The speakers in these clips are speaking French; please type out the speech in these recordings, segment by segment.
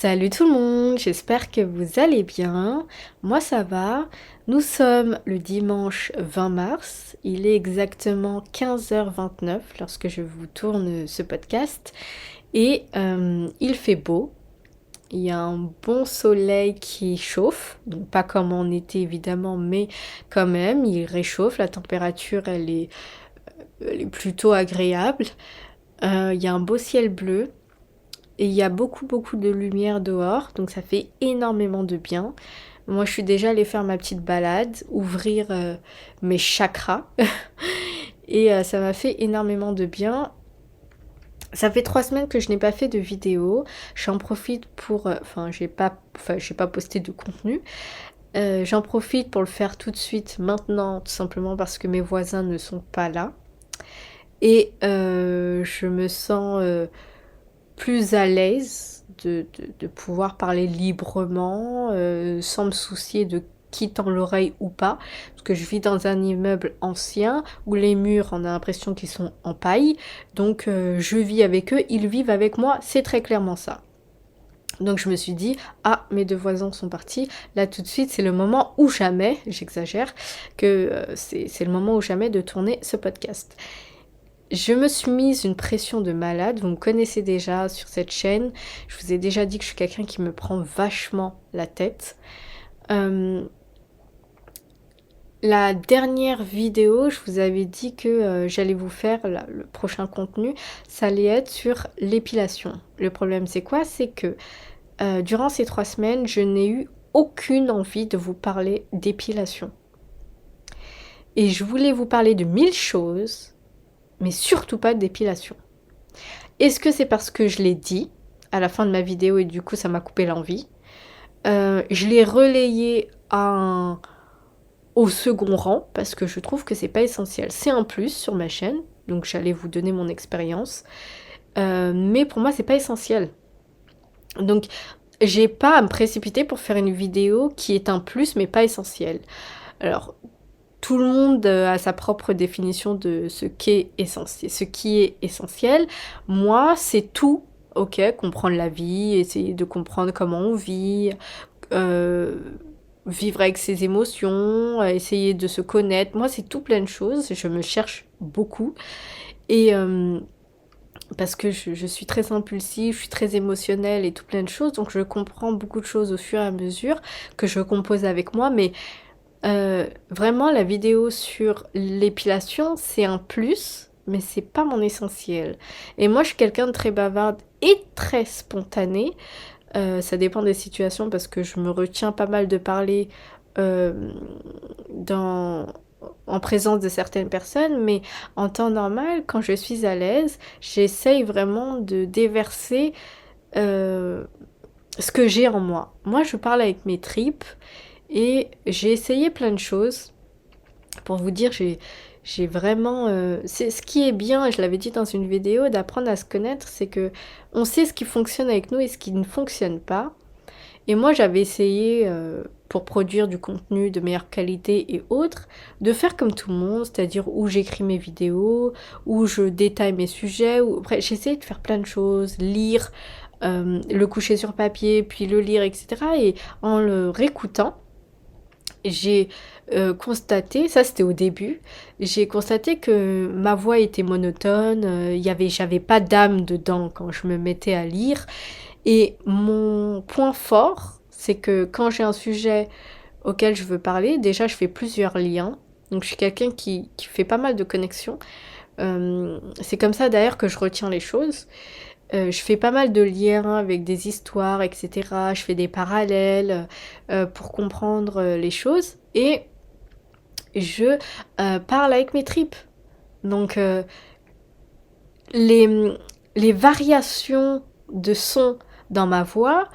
Salut tout le monde, j'espère que vous allez bien. Moi ça va. Nous sommes le dimanche 20 mars. Il est exactement 15h29 lorsque je vous tourne ce podcast. Et il fait beau. Il y a un bon soleil qui chauffe. Donc pas comme en été évidemment, mais quand même, il réchauffe. La température elle est plutôt agréable. Il y a un beau ciel bleu. Et il y a beaucoup de lumière dehors, donc ça fait énormément de bien. Moi, je suis déjà allée faire ma petite balade, ouvrir mes chakras, et ça m'a fait énormément de bien. Ça fait 3 semaines que je n'ai pas fait de vidéo. J'en profite pour, j'ai pas posté de contenu. J'en profite pour le faire tout de suite, maintenant, tout simplement parce que mes voisins ne sont pas là. Et je me sens plus à l'aise de pouvoir parler librement, sans me soucier de qui tend l'oreille ou pas, parce que je vis dans un immeuble ancien où les murs, on a l'impression qu'ils sont en paille, donc je vis avec eux, ils vivent avec moi, c'est très clairement ça. Donc je me suis dit, ah, mes deux voisins sont partis, là tout de suite c'est le moment ou jamais, j'exagère, que c'est le moment ou jamais de tourner ce podcast. Je me suis mise une pression de malade, vous me connaissez déjà sur cette chaîne, je vous ai déjà dit que je suis quelqu'un qui me prend vachement la tête. La dernière vidéo, je vous avais dit que j'allais vous faire le prochain contenu, ça allait être sur l'épilation. Le problème c'est quoi? C'est que durant ces 3 semaines, je n'ai eu aucune envie de vous parler d'épilation. Et je voulais vous parler de 1000 choses, mais surtout pas d'épilation. Est-ce que c'est parce que je l'ai dit à la fin de ma vidéo et du coup ça m'a coupé l'envie? Je l'ai relayé au second rang parce que je trouve que c'est pas essentiel. C'est un plus sur ma chaîne, donc j'allais vous donner mon expérience. Mais pour moi c'est pas essentiel. Donc j'ai pas à me précipiter pour faire une vidéo qui est un plus mais pas essentiel. Alors tout le monde a sa propre définition de ce qui est essentiel. Moi, c'est tout. Ok, comprendre la vie, essayer de comprendre comment on vit, euh, vivre avec ses émotions, essayer de se connaître. Moi, c'est tout plein de choses. Je me cherche beaucoup. Et parce que je suis très impulsive, je suis très émotionnelle et tout plein de choses. Donc, je comprends beaucoup de choses au fur et à mesure que je compose avec moi. Mais vraiment, la vidéo sur l'épilation, c'est un plus, mais c'est pas mon essentiel. Et moi, je suis quelqu'un de très bavarde et très spontanée. Ça dépend des situations parce que je me retiens pas mal de parler euh, dans, en présence de certaines personnes, mais en temps normal, quand je suis à l'aise, j'essaye vraiment de déverser euh, ce que j'ai en moi. Moi, je parle avec mes tripes. Et j'ai essayé plein de choses. Pour vous dire, j'ai vraiment... c'est ce qui est bien, et je l'avais dit dans une vidéo, d'apprendre à se connaître, c'est que on sait ce qui fonctionne avec nous et ce qui ne fonctionne pas. Et moi, j'avais essayé, pour produire du contenu de meilleure qualité et autres, de faire comme tout le monde, c'est-à-dire où j'écris mes vidéos, où je détaille mes sujets, où... Bref, j'essayais de faire plein de choses, lire, le coucher sur papier, puis le lire, etc. Et en le réécoutant, j'ai constaté, ça c'était au début, j'ai constaté que ma voix était monotone, j'avais pas d'âme dedans quand je me mettais à lire. Et mon point fort, c'est que quand j'ai un sujet auquel je veux parler, déjà je fais plusieurs liens. Donc je suis quelqu'un qui fait pas mal de connexions. C'est comme ça d'ailleurs que je retiens les choses. Je fais pas mal de liens avec des histoires, etc. Je fais des parallèles pour comprendre les choses. Et je parle avec mes tripes. Donc les, les variations de son dans ma voix,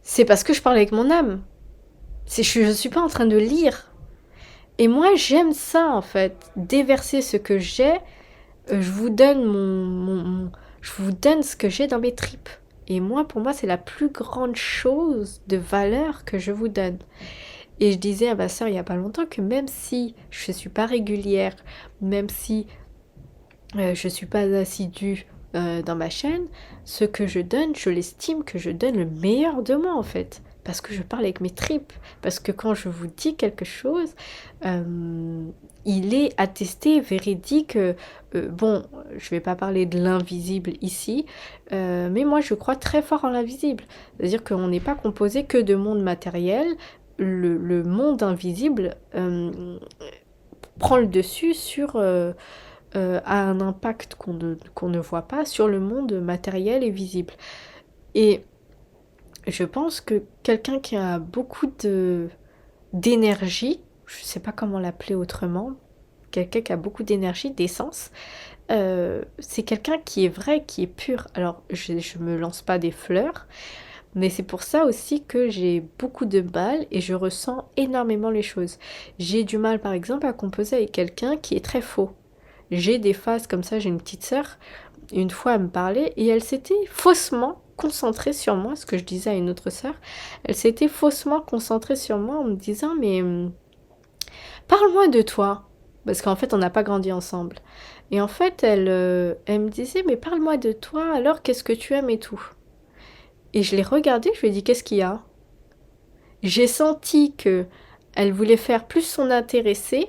c'est parce que je parle avec mon âme. Je ne suis pas en train de lire. Et moi, j'aime ça, en fait. Déverser ce que j'ai. Je vous donne je vous donne ce que j'ai dans mes tripes. Et moi, pour moi, c'est la plus grande chose de valeur que je vous donne. Et je disais à ma soeur il y a pas longtemps que même si je suis pas régulière, même si je suis pas assidue dans ma chaîne, ce que je donne, je l'estime que je donne le meilleur de moi en fait. Parce que je parle avec mes tripes. Parce que quand je vous dis quelque chose, il est attesté, véridique. Bon, je vais pas parler de l'invisible ici, mais moi je crois très fort en l'invisible. C'est-à-dire qu'on n'est pas composé que de monde matériel. Le monde invisible prend le dessus sur... a un impact qu'on ne voit pas sur le monde matériel et visible. Et je pense que quelqu'un qui a beaucoup d'énergie, je ne sais pas comment l'appeler autrement, quelqu'un qui a beaucoup d'énergie, d'essence, c'est quelqu'un qui est vrai, qui est pur. Alors, je ne me lance pas des fleurs, mais c'est pour ça aussi que j'ai beaucoup de mal et je ressens énormément les choses. J'ai du mal, par exemple, à composer avec quelqu'un qui est très faux. J'ai des phases comme ça, j'ai une petite sœur, une fois elle me parlait et elle s'était faussement concentrée sur moi, ce que je disais à une autre sœur, elle s'était faussement concentrée sur moi en me disant mais parle-moi de toi, parce qu'en fait on n'a pas grandi ensemble. Et en fait elle me disait mais parle-moi de toi, alors qu'est-ce que tu aimes et tout. Et je l'ai regardée, je lui ai dit qu'est-ce qu'il y a. J'ai senti que elle voulait faire plus son intéressée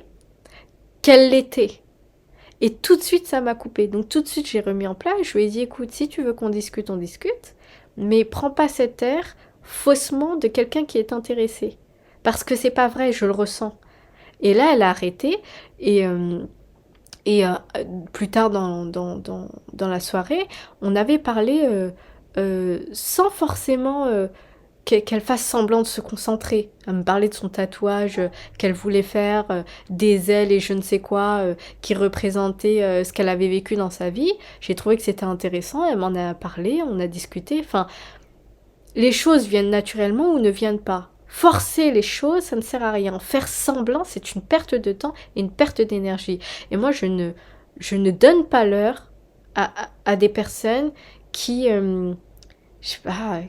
qu'elle l'était. Et tout de suite, ça m'a coupé. Donc tout de suite, j'ai remis en place. Je lui ai dit, écoute, si tu veux qu'on discute, on discute. Mais prends pas cet air faussement de quelqu'un qui est intéressé. Parce que c'est pas vrai, je le ressens. Et là, elle a arrêté. Et, euh, et plus tard dans la soirée, on avait parlé sans forcément qu'elle fasse semblant de se concentrer, à me parler de son tatouage qu'elle voulait faire, des ailes et je ne sais quoi, qui représentaient ce qu'elle avait vécu dans sa vie. J'ai trouvé que c'était intéressant, elle m'en a parlé, on a discuté. Enfin, les choses viennent naturellement ou ne viennent pas. Forcer les choses, ça ne sert à rien. Faire semblant, c'est une perte de temps et une perte d'énergie. Et moi, je ne donne pas l'heure à des personnes qui, je sais pas,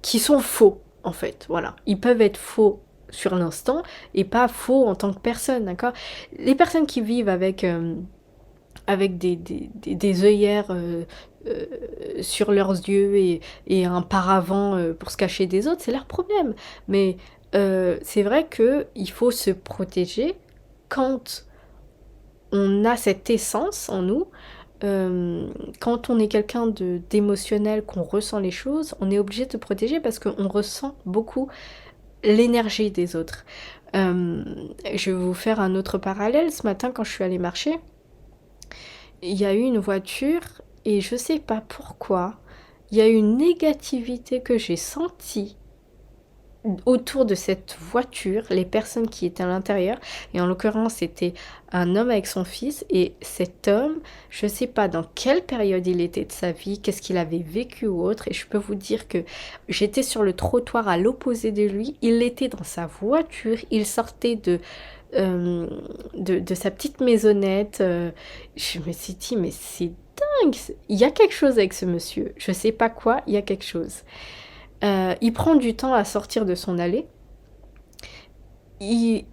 qui sont faux, en fait. Voilà. Ils peuvent être faux sur l'instant et pas faux en tant que personne, d'accord. Les personnes qui vivent avec des œillères sur leurs yeux et un paravent pour se cacher des autres, c'est leur problème. Mais c'est vrai qu'il faut se protéger quand on a cette essence en nous. Quand on est quelqu'un d'émotionnel, qu'on ressent les choses, on est obligé de se protéger parce qu'on ressent beaucoup l'énergie des autres. Je vais vous faire un autre parallèle. Ce matin, quand je suis allée marcher, il y a eu une voiture et je sais pas pourquoi, il y a eu une négativité que j'ai sentie autour de cette voiture, les personnes qui étaient à l'intérieur, et en l'occurrence c'était un homme avec son fils, et cet homme, je sais pas dans quelle période il était de sa vie, qu'est-ce qu'il avait vécu ou autre, et je peux vous dire que j'étais sur le trottoir à l'opposé de lui, il était dans sa voiture, il sortait de sa petite maisonnette, je me suis dit mais c'est dingue, il y a quelque chose avec ce monsieur, je sais pas quoi, il y a quelque chose. Il prend du temps à sortir de son allée. Il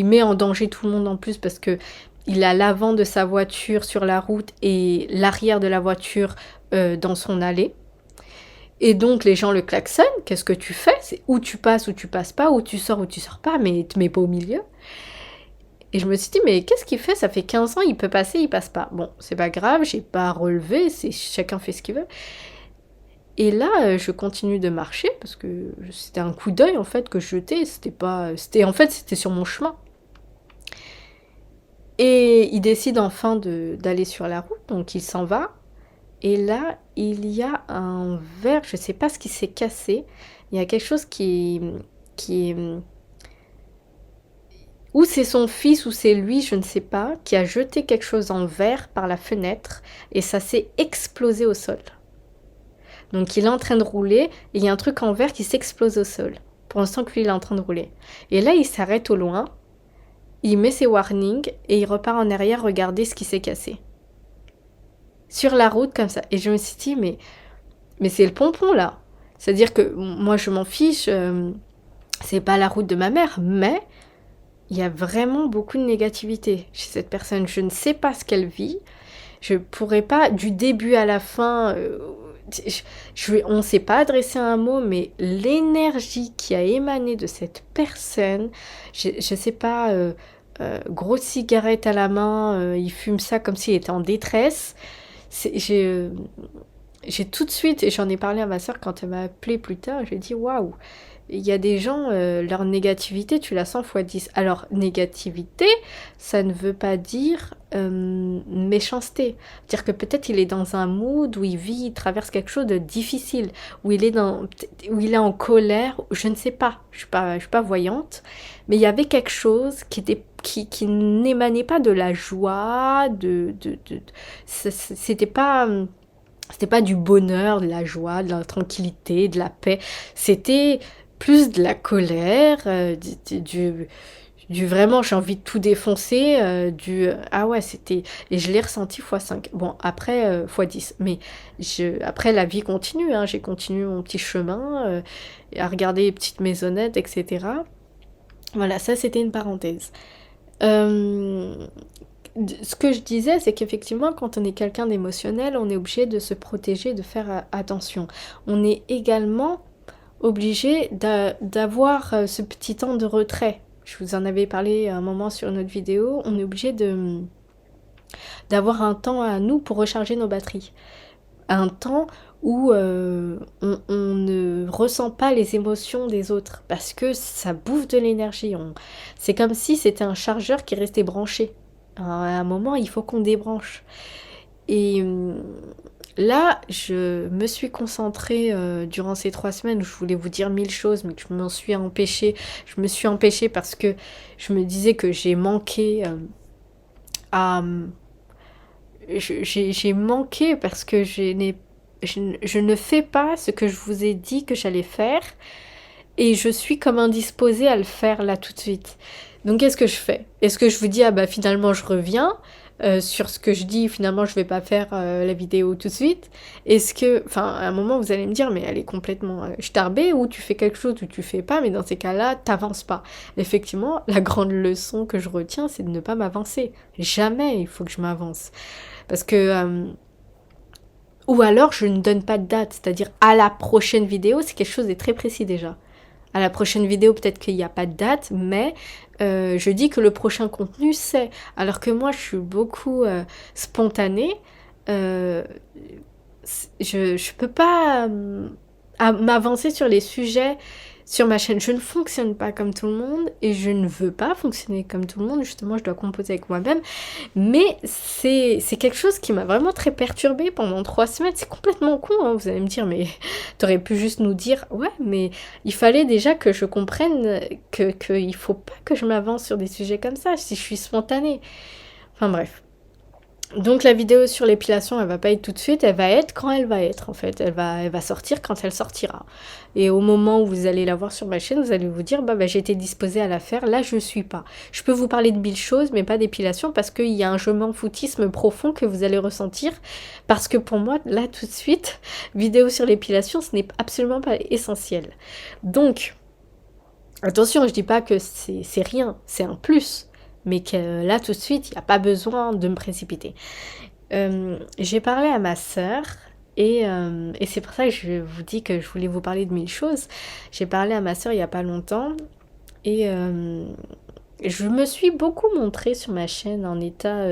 met en danger tout le monde en plus parce que il a l'avant de sa voiture sur la route et l'arrière de la voiture dans son allée. Et donc les gens le klaxonnent. Qu'est-ce que tu fais? C'est où tu passes pas, où tu sors pas, mais te mets pas au milieu. Et je me suis dit, mais qu'est-ce qu'il fait? Ça fait 15 ans, il peut passer, il passe pas. Bon, c'est pas grave, j'ai pas relevé, chacun fait ce qu'il veut. Et là, je continue de marcher parce que c'était un coup d'œil en fait que je jetais. C'était sur mon chemin. Et il décide enfin d'aller sur la route, donc il s'en va. Et là, il y a un verre, je sais pas ce qui s'est cassé. Il y a quelque chose qui est, ou c'est son fils ou c'est lui, je ne sais pas, qui a jeté quelque chose en verre par la fenêtre et ça s'est explosé au sol. Donc il est en train de rouler et il y a un truc en verre qui s'explose au sol. Pour l'instant que lui il est en train de rouler. Et là il s'arrête au loin, il met ses warnings et il repart en arrière regarder ce qui s'est cassé. Sur la route comme ça. Et je me suis dit mais c'est le pompon là. C'est-à-dire que moi je m'en fiche, c'est pas la route de ma mère, mais il y a vraiment beaucoup de négativité chez cette personne. Je ne sais pas ce qu'elle vit. Je pourrais pas, du début à la fin, on ne s'est pas adressé à un mot, mais l'énergie qui a émané de cette personne, je sais pas, grosse cigarette à la main, il fume ça comme s'il était en détresse. J'ai tout de suite, et j'en ai parlé à ma soeur quand elle m'a appelé plus tard, j'ai dit waouh, il y a des gens, leur négativité, tu la sens fois 10. Alors, négativité, ça ne veut pas dire méchanceté. Dire que peut-être il est dans un mood où il vit, il traverse quelque chose de difficile, où il est en colère, je ne sais pas, je suis pas voyante, mais il y avait quelque chose qui n'émanait pas de la joie, c'était pas du bonheur, de la joie, de la tranquillité, de la paix. C'était plus de la colère, du vraiment j'ai envie de tout défoncer, ah ouais, c'était, et je l'ai ressenti x5. Bon, après x10, mais après la vie continue, hein, j'ai continué mon petit chemin, à regarder les petites maisonnettes, etc. Voilà, ça c'était une parenthèse. Euh, Ce que je disais, c'est qu'effectivement, quand on est quelqu'un d'émotionnel, on est obligé de se protéger, de faire attention. On est également obligé d'avoir ce petit temps de retrait. Je vous en avais parlé à un moment sur une autre vidéo. On est obligé d'avoir un temps à nous pour recharger nos batteries. Un temps où on ne ressent pas les émotions des autres parce que ça bouffe de l'énergie. C'est comme si c'était un chargeur qui restait branché. À un moment, il faut qu'on débranche. Et là, je me suis concentrée durant ces 3 semaines où je voulais vous dire 1000 choses, mais que je m'en suis empêchée. Je me suis empêchée parce que je me disais que j'ai manqué à... J'ai manqué parce que je ne fais pas ce que je vous ai dit que j'allais faire et je suis comme indisposée à le faire là tout de suite. Donc qu'est-ce que je fais? Est-ce que je vous dis ah bah finalement je reviens sur ce que je dis, finalement je vais pas faire la vidéo tout de suite? Est-ce que, enfin à un moment vous allez me dire mais elle est complètement starbée, ou tu fais quelque chose ou tu fais pas, mais dans ces cas-là t'avances pas. Effectivement, la grande leçon que je retiens, c'est de ne pas m'avancer. Jamais il faut que je m'avance. Parce que ou alors je ne donne pas de date, c'est-à-dire à la prochaine vidéo, c'est quelque chose de très précis déjà. À la prochaine vidéo, peut-être qu'il n'y a pas de date, mais je dis que le prochain contenu, c'est. Alors que moi, je suis beaucoup spontanée. Euh, je peux pas m'avancer sur les sujets sur ma chaîne. Je ne fonctionne pas comme tout le monde et je ne veux pas fonctionner comme tout le monde. Justement, je dois composer avec moi-même. Mais c'est quelque chose qui m'a vraiment très perturbée pendant 3 semaines. C'est complètement con, hein. Vous allez me dire, mais t'aurais pu juste nous dire, ouais, mais il fallait déjà que je comprenne qu'il faut pas que je m'avance sur des sujets comme ça si je suis spontanée. Enfin bref. Donc la vidéo sur l'épilation, elle va pas être tout de suite, elle va être quand elle va être en fait. Elle va sortir quand elle sortira. Et au moment où vous allez la voir sur ma chaîne, vous allez vous dire bah j'ai été disposée à la faire, là je suis pas. Je peux vous parler de 1000 choses, mais pas d'épilation parce qu'il y a un je m'en foutisme profond que vous allez ressentir. Parce que pour moi, là tout de suite, vidéo sur l'épilation, ce n'est absolument pas essentiel. Donc, attention, je dis pas que c'est rien, c'est un plus. Mais que là tout de suite, il n'y a pas besoin de me précipiter. J'ai parlé à ma sœur et c'est pour ça que je vous dis que je voulais vous parler de 1000 choses. J'ai parlé à ma sœur il n'y a pas longtemps et je me suis beaucoup montrée sur ma chaîne en état,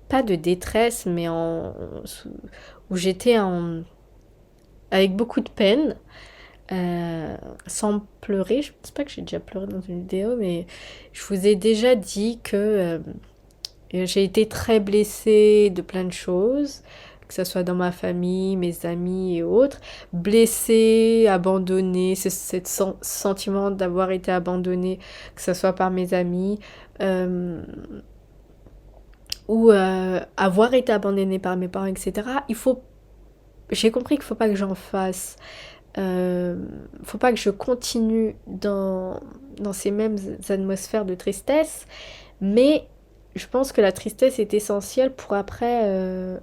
pas de détresse, mais où j'étais avec beaucoup de peine. Sans pleurer, je pense pas que j'ai déjà pleuré dans une vidéo, mais je vous ai déjà dit que j'ai été très blessée de plein de choses, que ce soit dans ma famille, mes amis et autres. Blessée, abandonnée, ce sentiment d'avoir été abandonnée, que ce soit par mes amis, ou avoir été abandonnée par mes parents, etc. J'ai compris qu'il faut pas que j'en fasse. Faut pas que je continue dans ces mêmes atmosphères de tristesse, mais je pense que la tristesse est essentielle pour après,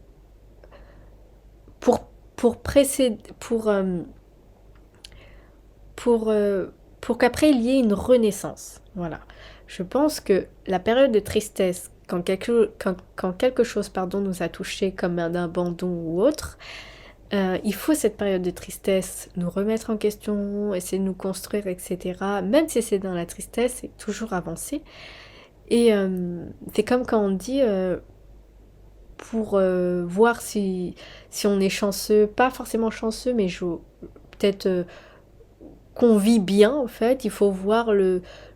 pour précéder, pour pour qu'après il y ait une renaissance. Voilà. Je pense que la période de tristesse, quand quelque chose nous a touché comme un abandon ou autre, il faut cette période de tristesse, nous remettre en question, essayer de nous construire, etc. Même si c'est dans la tristesse, c'est toujours avancer. Et c'est comme quand on dit, pour voir si on est chanceux, pas forcément chanceux, mais peut-être qu'on vit bien en fait, il faut voir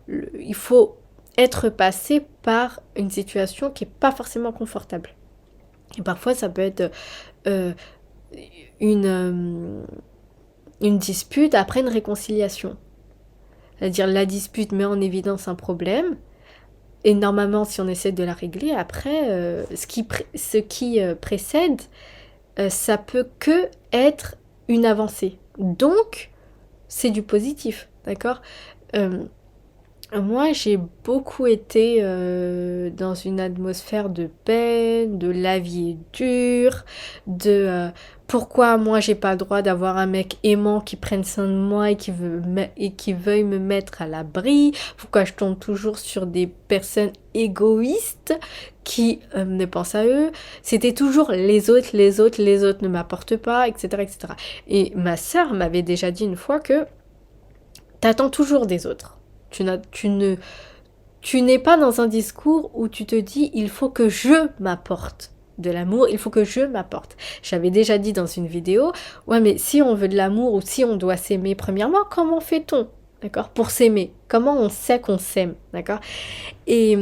il faut être passé par une situation qui est pas forcément confortable. Et parfois ça peut être euh, une dispute après une réconciliation. C'est-à-dire la dispute met en évidence un problème, et normalement si on essaie de la régler, après ce qui précède, ça peut que être une avancée. Donc c'est du positif, d'accord. Moi, j'ai beaucoup été dans une atmosphère de peine, de la vie est dure, de pourquoi moi j'ai pas le droit d'avoir un mec aimant qui prenne soin de moi et qui veuille me mettre à l'abri, pourquoi je tombe toujours sur des personnes égoïstes qui ne pensent à eux, c'était toujours les autres ne m'apportent pas, etc., etc. Et ma sœur m'avait déjà dit une fois que t'attends toujours des autres. Tu n'es pas dans un discours où tu te dis il faut que je m'apporte de l'amour, il faut que je m'apporte. J'avais déjà dit dans une vidéo, ouais mais si on veut de l'amour ou si on doit s'aimer premièrement, comment fait-on, d'accord, pour s'aimer? Comment on sait qu'on s'aime, d'accord? Et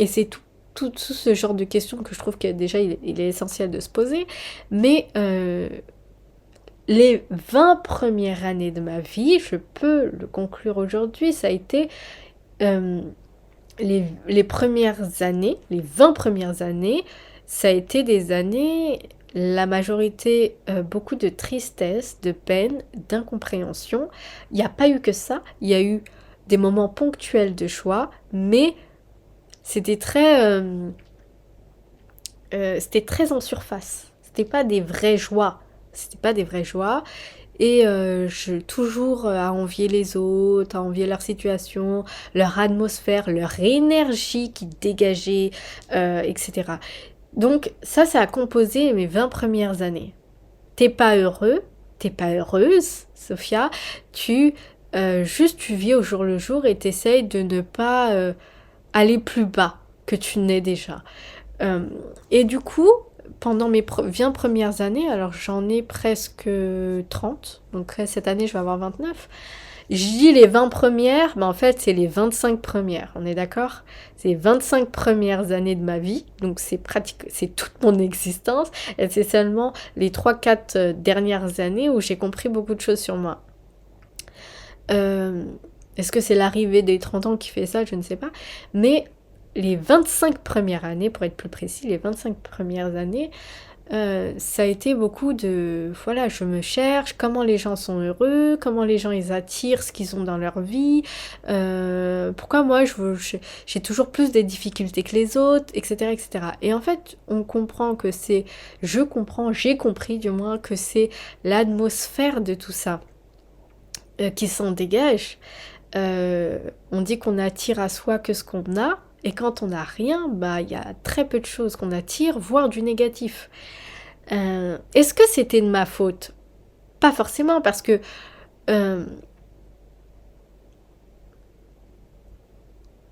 c'est tout ce genre de questions que je trouve que déjà il est essentiel de se poser, mais les 20 premières années de ma vie, je peux le conclure aujourd'hui, ça a été les premières années, les 20 premières années, ça a été des années, la majorité, beaucoup de tristesse, de peine, d'incompréhension. Il n'y a pas eu que ça, il y a eu des moments ponctuels de choix, mais c'était c'était très en surface. C'était pas des vraies joies. C'était pas des vraies joies. Et je toujours à envier les autres, à envier leur situation, leur atmosphère, leur énergie qui dégageait, etc. Donc ça a composé mes 20 premières années. T'es pas heureux, t'es pas heureuse, Sophia, juste tu vis au jour le jour et t'essayes de ne pas aller plus bas que tu n'es déjà. Et du coup, pendant mes 20 premières années, alors j'en ai presque 30, donc cette année je vais avoir 29. Je dis les 20 premières, mais en fait c'est les 25 premières, on est d'accord? C'est les 25 premières années de ma vie, donc c'est toute mon existence, et c'est seulement les 3-4 dernières années où j'ai compris beaucoup de choses sur moi. Est-ce que c'est l'arrivée des 30 ans qui fait ça? Je ne sais pas, mais les 25 premières années, pour être plus précis, les 25 premières années, ça a été beaucoup de, voilà, je me cherche, comment les gens sont heureux, comment les gens ils attirent ce qu'ils ont dans leur vie, pourquoi moi j'ai toujours plus de difficultés que les autres, etc., etc. Et en fait, j'ai compris du moins que c'est l'atmosphère de tout ça qui s'en dégage. On dit qu'on attire à soi que ce qu'on a, et quand on n'a rien, bah il y a très peu de choses qu'on attire, voire du négatif. Est-ce que c'était de ma faute? Pas forcément, parce que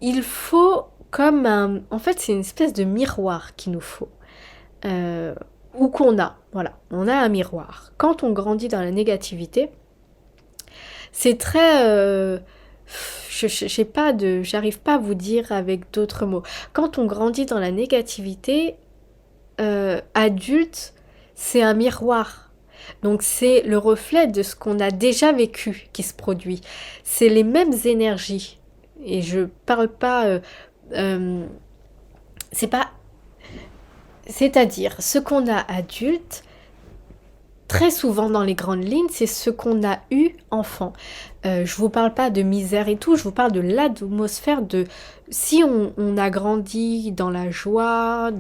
il faut en fait, c'est une espèce de miroir qu'il nous faut. Ou qu'on a, voilà, on a un miroir. Quand on grandit dans la négativité, c'est très... j'arrive pas à vous dire avec d'autres mots. Quand on grandit dans la négativité, adulte, c'est un miroir. Donc c'est le reflet de ce qu'on a déjà vécu qui se produit. C'est les mêmes énergies. Et je parle pas... c'est pas... C'est-à-dire, ce qu'on a adulte, très souvent dans les grandes lignes, c'est ce qu'on a eu enfant. Je vous parle pas de misère et tout, je vous parle de l'atmosphère de... Si on a grandi dans la joie,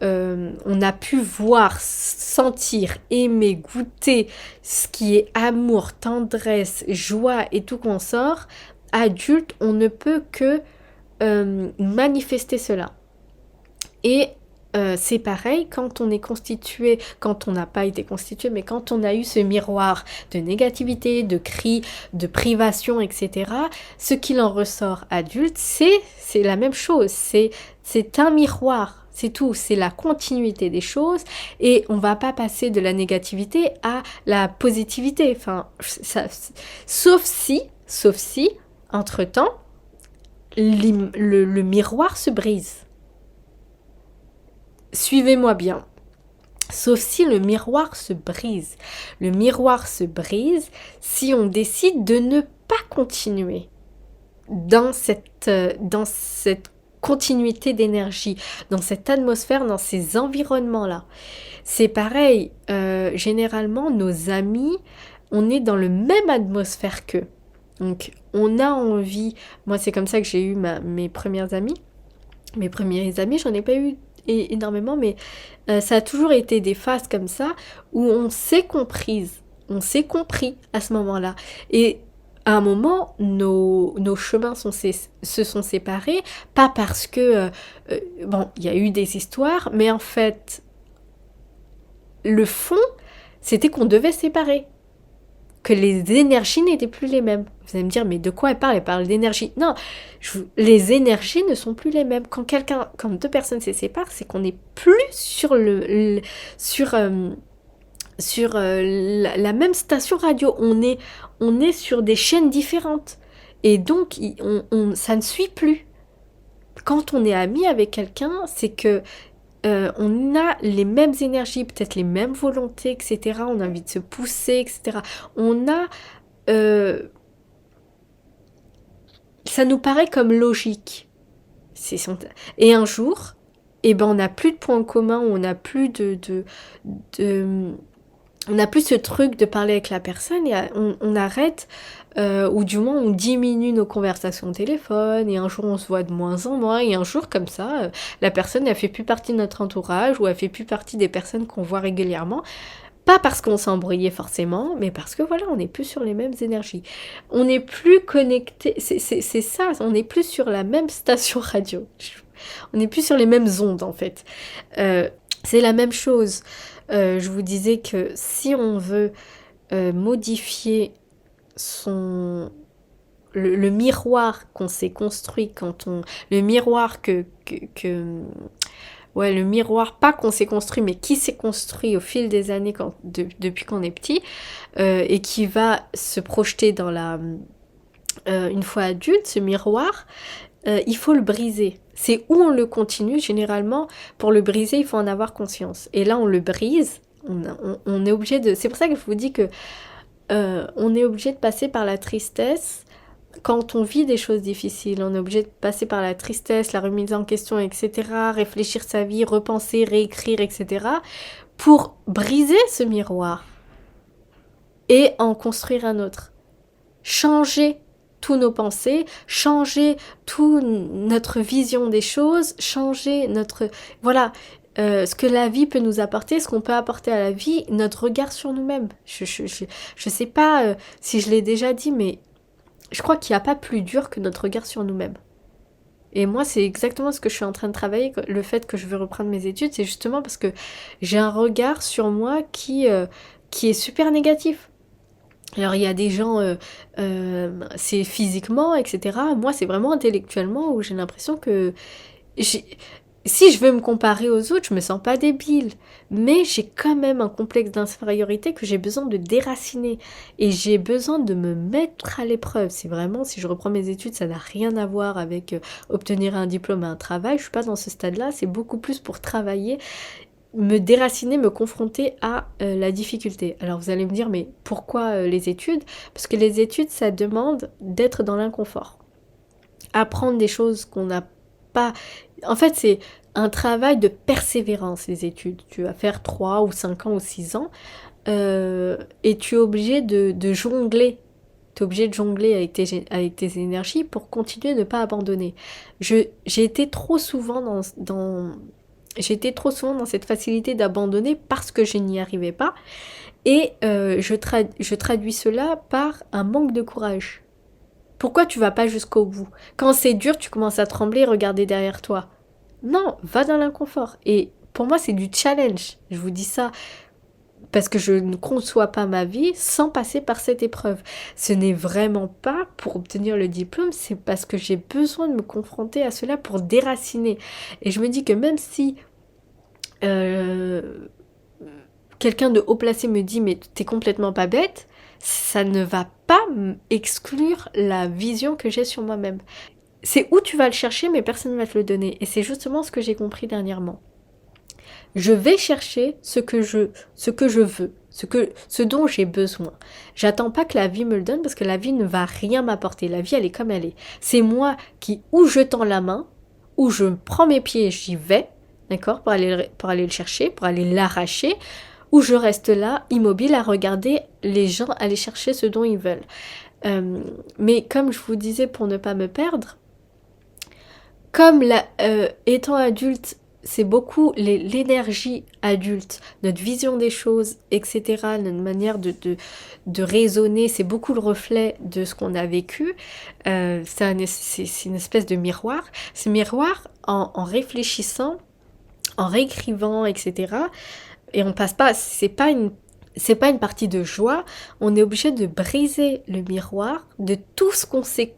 on a pu voir, sentir, aimer, goûter ce qui est amour, tendresse, joie et tout qu'on sort, adulte, on ne peut que manifester cela. Et c'est pareil quand on est constitué, quand on n'a pas été constitué, mais quand on a eu ce miroir de négativité, de cris, de privation, etc., ce qu'il en ressort adulte, c'est la même chose, c'est un miroir, c'est tout, c'est la continuité des choses, et on va pas passer de la négativité à la positivité, enfin, sauf si, entre-temps, le miroir se brise. Suivez-moi bien. Sauf si le miroir se brise. Le miroir se brise si on décide de ne pas continuer dans cette continuité d'énergie, dans cette atmosphère, dans ces environnements-là. C'est pareil, généralement, nos amis, on est dans le même atmosphère qu'eux. Donc, on a envie... Moi, c'est comme ça que j'ai eu mes premières amies. Mes premiers amis, j'en ai pas eu énormément, mais ça a toujours été des phases comme ça où on s'est comprise, on s'est compris à ce moment-là. Et à un moment, nos chemins se sont séparés, pas parce que, bon, il y a eu des histoires, mais en fait, le fond, c'était qu'on devait se séparer, que les énergies n'étaient plus les mêmes. Vous allez me dire, mais de quoi elle parle? Elle parle d'énergie. Non, les énergies ne sont plus les mêmes. Quand deux personnes se séparent, c'est qu'on n'est plus sur la même station radio. On est sur des chaînes différentes. Et donc, ça ne suit plus. Quand on est ami avec quelqu'un, c'est que on a les mêmes énergies, peut-être les mêmes volontés, etc. On a envie de se pousser, etc. On a... ça nous paraît comme logique. Et un jour, eh ben, on n'a plus de points communs, on n'a plus on n'a plus ce truc de parler avec la personne et on arrête, ou du moins on diminue nos conversations au téléphone, et un jour on se voit de moins en moins, et un jour comme ça, la personne elle fait plus partie de notre entourage, ou elle fait plus partie des personnes qu'on voit régulièrement, pas parce qu'on s'est embrouillé forcément, mais parce que voilà, on n'est plus sur les mêmes énergies. On n'est plus connecté, c'est ça, on n'est plus sur la même station radio. On n'est plus sur les mêmes ondes en fait. C'est la même chose. Je vous disais que si on veut modifier le miroir qu'on s'est construit le miroir le miroir pas qu'on s'est construit mais qui s'est construit au fil des années depuis qu'on est petit, et qui va se projeter dans une fois adulte, ce miroir, il faut le briser. C'est où on le continue, généralement, pour le briser, il faut en avoir conscience. Et là, on le brise, on est obligé de... C'est pour ça que je vous dis que on est obligé de passer par la tristesse quand on vit des choses difficiles. On est obligé de passer par la tristesse, la remise en question, etc., réfléchir sa vie, repenser, réécrire, etc., pour briser ce miroir et en construire un autre. Changer tous nos pensées, changer toute notre vision des choses, changer notre... Voilà, ce que la vie peut nous apporter, ce qu'on peut apporter à la vie, notre regard sur nous-mêmes. Je sais pas si je l'ai déjà dit, mais je crois qu'il n'y a pas plus dur que notre regard sur nous-mêmes. Et moi, c'est exactement ce que je suis en train de travailler. Le fait que je veux reprendre mes études, c'est justement parce que j'ai un regard sur moi qui est super négatif. Alors il y a des gens, c'est physiquement, etc. Moi c'est vraiment intellectuellement où j'ai l'impression que si je veux me comparer aux autres, je me sens pas débile. Mais j'ai quand même un complexe d'infériorité que j'ai besoin de déraciner. Et j'ai besoin de me mettre à l'épreuve. C'est vraiment, si je reprends mes études, ça n'a rien à voir avec obtenir un diplôme et un travail. Je suis pas dans ce stade-là, c'est beaucoup plus pour travailler, me déraciner, me confronter à la difficulté. Alors vous allez me dire, mais pourquoi les études? Parce que les études, ça demande d'être dans l'inconfort. Apprendre des choses qu'on n'a pas... En fait, c'est un travail de persévérance, les études. Tu vas faire 3 ou 5 ans ou 6 ans. et tu es obligé de jongler. Tu es obligé de jongler avec tes énergies pour continuer de ne pas abandonner. J'ai été trop souvent j'ai été trop souvent dans cette facilité d'abandonner parce que je n'y arrivais pas. Et je traduis cela par un manque de courage. Pourquoi tu vas pas jusqu'au bout? Quand c'est dur, tu commences à trembler et regarder derrière toi. Non, va dans l'inconfort. Et pour moi, c'est du challenge. Je vous dis ça parce que je ne conçois pas ma vie sans passer par cette épreuve. Ce n'est vraiment pas pour obtenir le diplôme, c'est parce que j'ai besoin de me confronter à cela pour déraciner. Et je me dis que même si euh, quelqu'un de haut placé me dit mais t'es complètement pas bête, ça ne va pas exclure la vision que j'ai sur moi-même. C'est où tu vas le chercher mais personne ne va te le donner. Et c'est justement ce que j'ai compris dernièrement. Je vais chercher ce que je veux, ce dont j'ai besoin. J'attends pas que la vie me le donne parce que la vie ne va rien m'apporter. La vie, elle est comme elle est. C'est moi qui, ou je tends la main, ou je prends mes pieds et j'y vais, d'accord, pour aller le chercher, pour aller l'arracher, ou je reste là, immobile, à regarder les gens aller chercher ce dont ils veulent. Mais comme je vous disais, pour ne pas me perdre, comme étant adulte, c'est beaucoup l'énergie adulte, notre vision des choses, etc., notre manière de raisonner, c'est beaucoup le reflet de ce qu'on a vécu. C'est une espèce de miroir. Ce miroir, en réfléchissant, en réécrivant, etc., et on passe pas, c'est pas une partie de joie, on est obligé de briser le miroir de tout ce qu'on sait,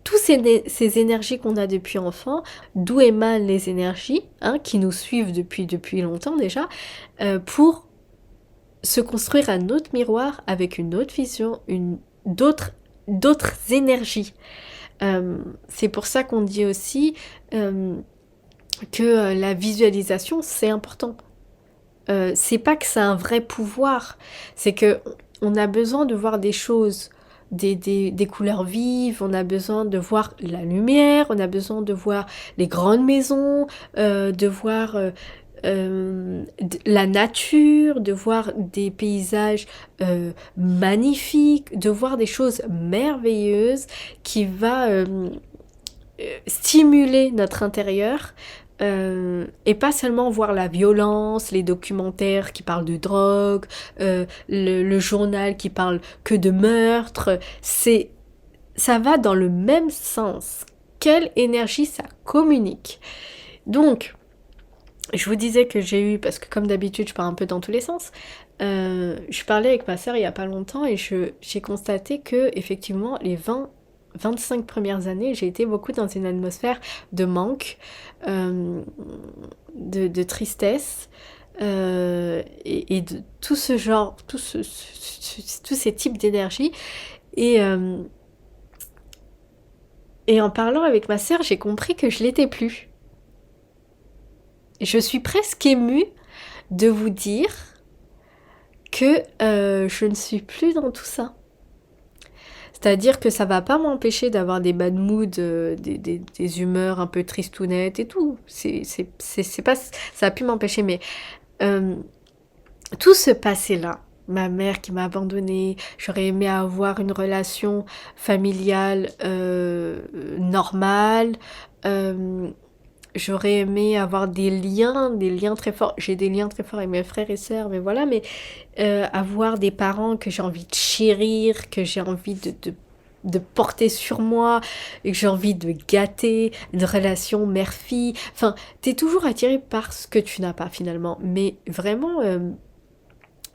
toutes ces énergies qu'on a depuis enfant, d'où émanent les énergies qui nous suivent depuis longtemps déjà, pour se construire un autre miroir avec une autre vision, d'autres énergies. C'est pour ça qu'on dit aussi que la visualisation, c'est important. C'est pas que c'est un vrai pouvoir, c'est que on a besoin de voir des choses, des couleurs vives, on a besoin de voir la lumière, on a besoin de voir les grandes maisons, de voir la nature, de voir des paysages magnifiques, de voir des choses merveilleuses qui va stimuler notre intérieur et pas seulement voir la violence, les documentaires qui parlent de drogue, le journal qui parle que de meurtre. Ça va dans le même sens. Quelle énergie ça communique. Donc, je vous disais que j'ai eu, parce que comme d'habitude je pars un peu dans tous les sens, je parlais avec ma sœur il y a pas longtemps et j'ai constaté que effectivement les 25 premières années, j'ai été beaucoup dans une atmosphère de manque, de tristesse, et de tout ce genre, tous ces types d'énergie. Et en parlant avec ma sœur, j'ai compris que je l'étais plus. Je suis presque émue de vous dire que je ne suis plus dans tout ça. C'est-à-dire que ça va pas m'empêcher d'avoir des bad moods, des humeurs un peu tristounettes et tout. C'est pas, ça a pu m'empêcher, mais tout ce passé-là, ma mère qui m'a abandonnée, j'aurais aimé avoir une relation familiale normale, j'aurais aimé avoir des liens très forts. J'ai des liens très forts avec mes frères et sœurs, mais voilà, mais avoir des parents que j'ai envie de chérir, que j'ai envie de porter sur moi, et que j'ai envie de gâter, une relation mère-fille. Enfin, t'es toujours attiré par ce que tu n'as pas finalement. Mais vraiment,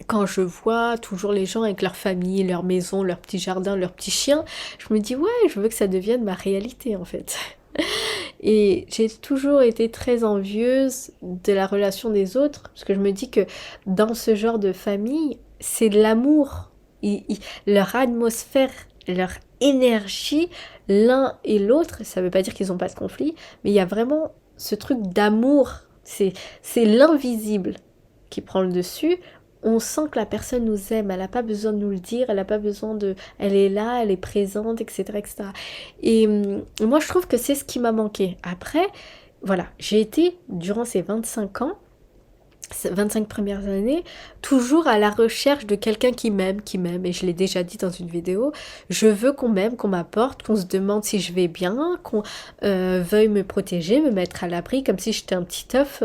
quand je vois toujours les gens avec leur famille, leur maison, leur petit jardin, leur petit chien, je me dis ouais, je veux que ça devienne ma réalité en fait. Et j'ai toujours été très envieuse de la relation des autres, parce que je me dis que dans ce genre de famille, c'est de l'amour. Leur atmosphère, leur énergie, l'un et l'autre, ça veut pas dire qu'ils n'ont pas de conflit, mais il y a vraiment ce truc d'amour. C'est l'invisible qui prend le dessus. On sent que la personne nous aime, elle n'a pas besoin de nous le dire, elle n'a pas besoin de... Elle est là, elle est présente, etc. etc. Et moi, je trouve que c'est ce qui m'a manqué. Après, voilà, j'ai été, durant ces 25 ans, ces 25 premières années, toujours à la recherche de quelqu'un qui m'aime, et je l'ai déjà dit dans une vidéo, je veux qu'on m'aime, qu'on m'apporte, qu'on se demande si je vais bien, qu'on veuille me protéger, me mettre à l'abri, comme si j'étais un petit œuf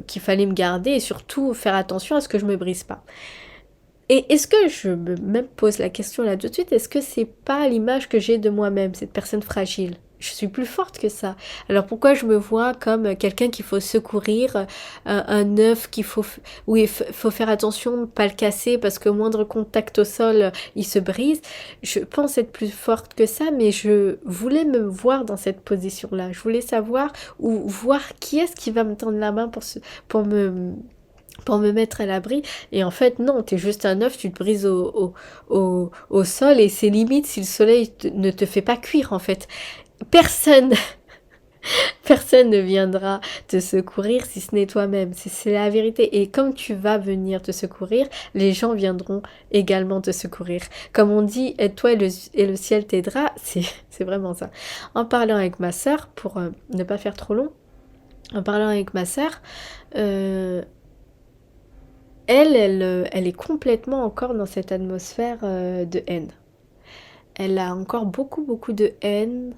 qu'il fallait me garder, et surtout faire attention à ce que je me brise pas. Et est-ce que je me même pose la question là tout de suite, est-ce que c'est pas l'image que j'ai de moi-même, cette personne fragile? Je suis plus forte que ça. Alors pourquoi je me vois comme quelqu'un qu'il faut secourir, un œuf qu'il faut, où il faut faire attention de ne pas le casser parce que moindre contact au sol, il se brise. Je pense être plus forte que ça, mais je voulais me voir dans cette position-là. Je voulais savoir ou voir qui est-ce qui va me tendre la main pour me mettre à l'abri. Et en fait, non, t'es juste un œuf, tu te brises au sol et c'est limite si le soleil ne te fait pas cuire, en fait. Personne, personne ne viendra te secourir si ce n'est toi-même. C'est la vérité. Et comme tu vas venir te secourir, les gens viendront également te secourir. Comme on dit, aide-toi et le ciel t'aidera, c'est vraiment ça. En parlant avec ma sœur, pour ne pas faire trop long, en parlant avec ma sœur, elle est complètement encore dans cette atmosphère de haine. Elle a encore beaucoup, beaucoup de haine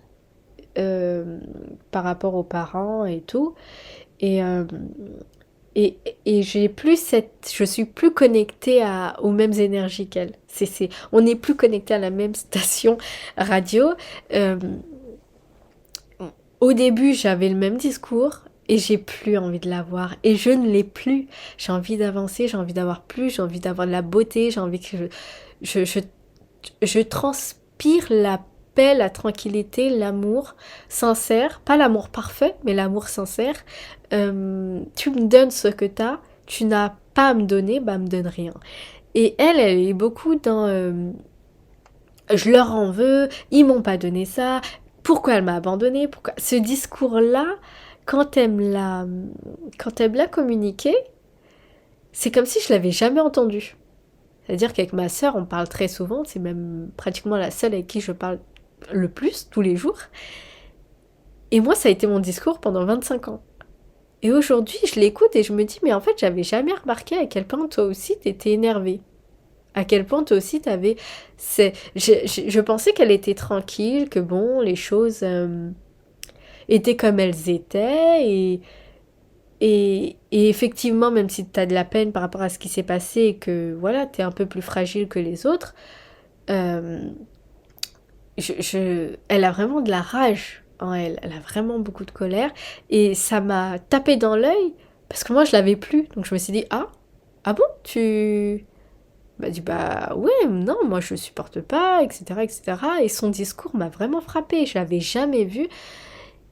par rapport aux parents et tout. Et, euh, et j'ai plus je suis plus connectée aux mêmes énergies qu'elle. On n'est plus connecté à la même station radio. Euh, Au début, j'avais le même discours et j'ai plus envie de l'avoir. Et je ne l'ai plus. J'ai envie d'avancer, j'ai envie d'avoir plus, j'ai envie d'avoir de la beauté, j'ai envie que je, je, je transpire la paix, la tranquillité, l'amour sincère. Pas l'amour parfait, mais l'amour sincère. Tu me donnes ce que t'as, tu n'as pas à me donner, bah me donne rien. Et elle est beaucoup dans je leur en veux, ils m'ont pas donné ça, pourquoi elle m'a abandonné, pourquoi ce discours-là, quand elle me l'a communiqué, c'est comme si je l'avais jamais entendu. C'est-à-dire qu'avec ma sœur, on parle très souvent, c'est même pratiquement la seule avec qui je parle le plus tous les jours. Et moi, ça a été mon discours pendant 25 ans. Et aujourd'hui, je l'écoute et je me dis, mais en fait, j'avais jamais remarqué à quel point toi aussi t'étais énervée. À quel point toi aussi t'avais... Je pensais qu'elle était tranquille, que bon, les choses étaient comme elles étaient. Et effectivement, même si t'as de la peine par rapport à ce qui s'est passé et que voilà, t'es un peu plus fragile que les autres, euh, elle a vraiment de la rage en elle. Elle a vraiment beaucoup de colère. Et ça m'a tapé dans l'œil parce que moi, je l'avais plus. Donc je me suis dit, ah bon, tu... Elle m'a dit bah ouais, non, moi je supporte pas, etc., etc. Et son discours m'a vraiment frappée. Je l'avais jamais vu.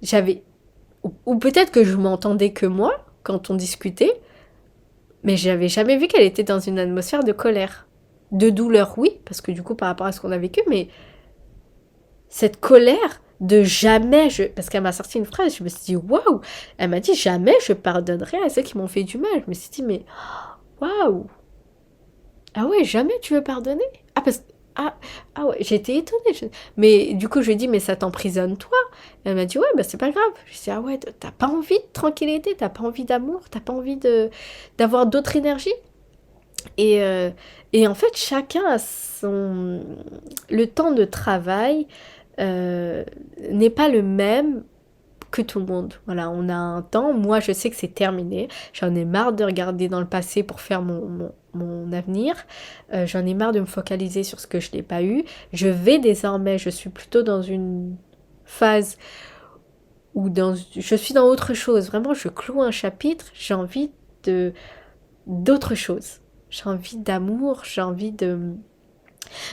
J'avais ou peut-être que je m'entendais que moi quand on discutait, mais j'avais jamais vu qu'elle était dans une atmosphère de colère, de douleur, oui, parce que du coup par rapport à ce qu'on a vécu, mais cette colère de jamais parce qu'elle m'a sorti une phrase, je me suis dit waouh, elle m'a dit jamais je pardonnerai à ceux qui m'ont fait du mal. Je me suis dit mais waouh. Ah ouais, jamais tu veux pardonner? Ah, ah, ah ouais, j'étais étonnée. Mais du coup, je lui ai dit, mais ça t'emprisonne toi? Elle m'a dit, ouais, bah c'est pas grave. Je lui ai dit, ah ouais, t'as pas envie de tranquillité, t'as pas envie d'amour, t'as pas envie d'avoir d'autres énergies? Et, euh, et en fait, chacun a son... Le temps de travail n'est pas le même que tout le monde. Voilà, on a un temps. Moi, je sais que c'est terminé. J'en ai marre de regarder dans le passé pour faire mon avenir. J'en ai marre de me focaliser sur ce que je n'ai pas eu. Je vais désormais, je suis plutôt dans une phase où je suis dans autre chose. Vraiment, je cloue un chapitre. J'ai envie d'autre chose. J'ai envie d'amour. J'ai envie de...